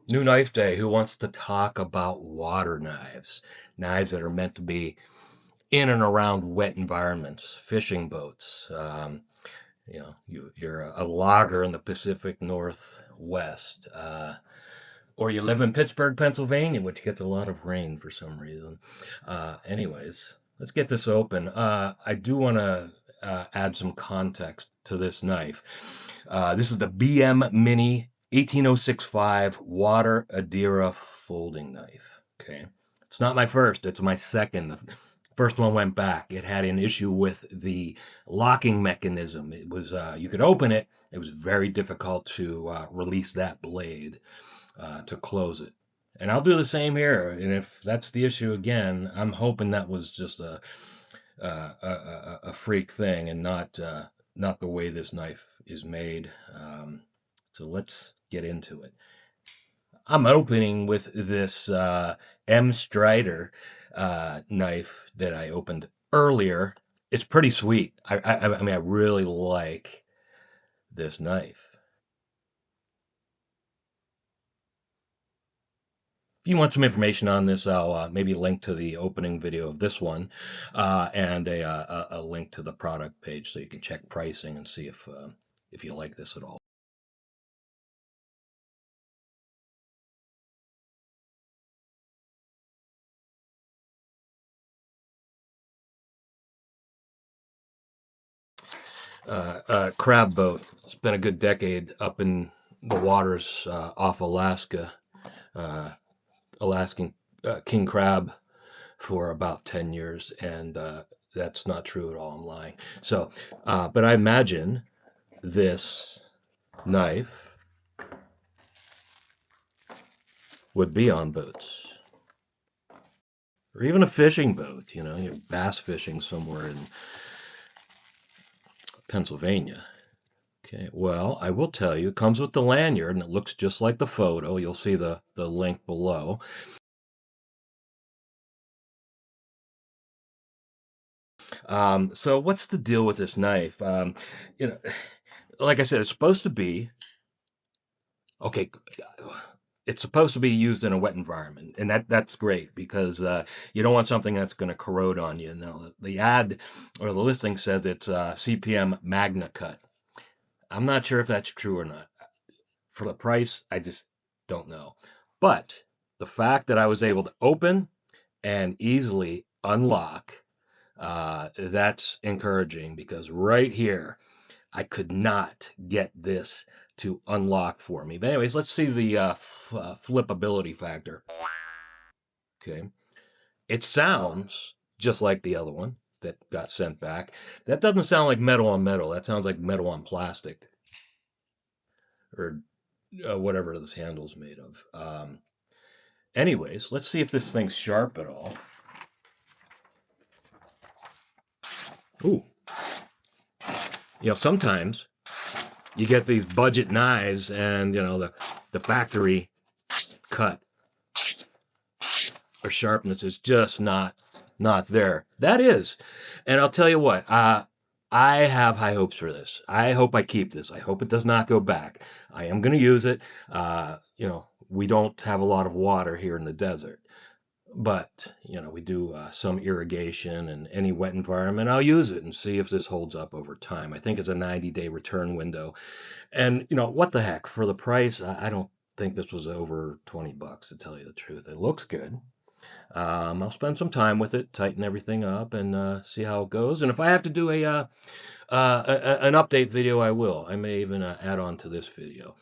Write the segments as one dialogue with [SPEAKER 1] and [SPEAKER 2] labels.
[SPEAKER 1] New knife day. Who wants to talk about water knives? Knives that are meant to be in and around wet environments, fishing boats. You're a logger in the Pacific Northwest, or you live in Pittsburgh, Pennsylvania, which gets a lot of rain for some reason. Anyways, let's get this open. I do want to add some context to this knife. This is the BM Mini 18065 Water Adira folding knife. Okay. It's not my first, it's my second. The first one went back. It had an issue with the locking mechanism. It was, you could open it, it was very difficult to release that blade to close it. And I'll do the same here. And if that's the issue again, I'm hoping that was just a freak thing and not the way this knife is made. So let's get into it. I'm opening with this M Strider knife that I opened earlier. It's pretty sweet. I mean, I really like this knife. If you want some information on this, I'll maybe link to the opening video of this one and a link to the product page so you can check pricing and see if you like this at all. Crab boat. It's been a good decade up in the waters off Alaska. Alaskan king crab for about 10 years, and that's not true at all. I'm lying. So, but I imagine this knife would be on boats or even a fishing boat. You're bass fishing somewhere in Pennsylvania. Okay, well, I will tell you, it comes with the lanyard and it looks just like the photo. You'll see the link below. So what's the deal with this knife? Like I said, it's supposed to be, okay, it's supposed to be used in a wet environment, and that's great because you don't want something that's going to corrode on you. Now, the ad or the listing says it's CPM Magna Cut. I'm not sure if that's true or not. For the price, I just don't know. But the fact that I was able to open and easily unlock, that's encouraging because right here, I could not get this to unlock for me. But anyways, let's see the flippability factor. Okay. It sounds just like the other one that got sent back. That doesn't sound like metal on metal. That sounds like metal on plastic or whatever this handle's made of. Anyways, let's see if this thing's sharp at all. Ooh. Sometimes you get these budget knives and, the factory cut or sharpness is just not there. That is. And I'll tell you what, I have high hopes for this. I hope I keep this. I hope it does not go back. I am going to use it. We don't have a lot of water here in the desert, but we do some irrigation, and any wet environment I'll use it and see if this holds up over time. I think it's a 90-day return window, and what the heck, for the price, I don't think this was over $20, to tell you the truth. It looks good. I'll spend some time with it, tighten everything up, and see how it goes. And if I have to do an update video, I will. I may even add on to this video.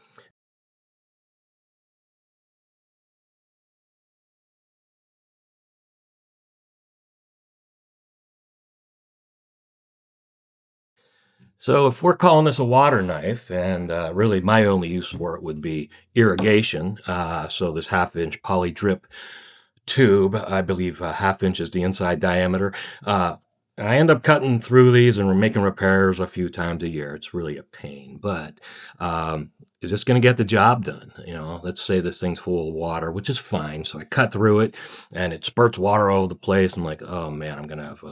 [SPEAKER 1] So if we're calling this a water knife, and really my only use for it would be irrigation, so this 1/2-inch poly drip tube, I believe 1/2 inch is the inside diameter. I end up cutting through these and making repairs a few times a year. It's really a pain, but is this going to get the job done? Let's say this thing's full of water, which is fine. So I cut through it and it spurts water all over the place. I'm like, oh man, I'm going to have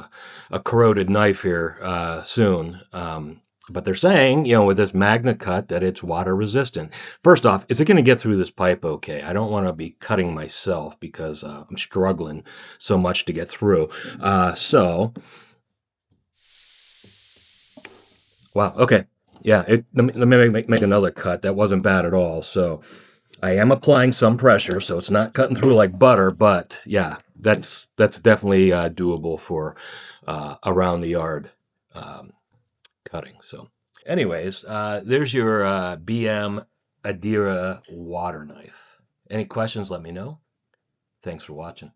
[SPEAKER 1] a corroded knife here soon. But they're saying, with this Magna cut that it's water resistant. First off, is it going to get through this pipe okay? I don't want to be cutting myself because I'm struggling so much to get through. Wow, okay. Yeah, let me make another cut. That wasn't bad at all. So I am applying some pressure, so it's not cutting through like butter, but yeah, that's definitely doable for around the yard cutting. So anyways, there's your BM Adira water knife. Any questions, let me know. Thanks for watching.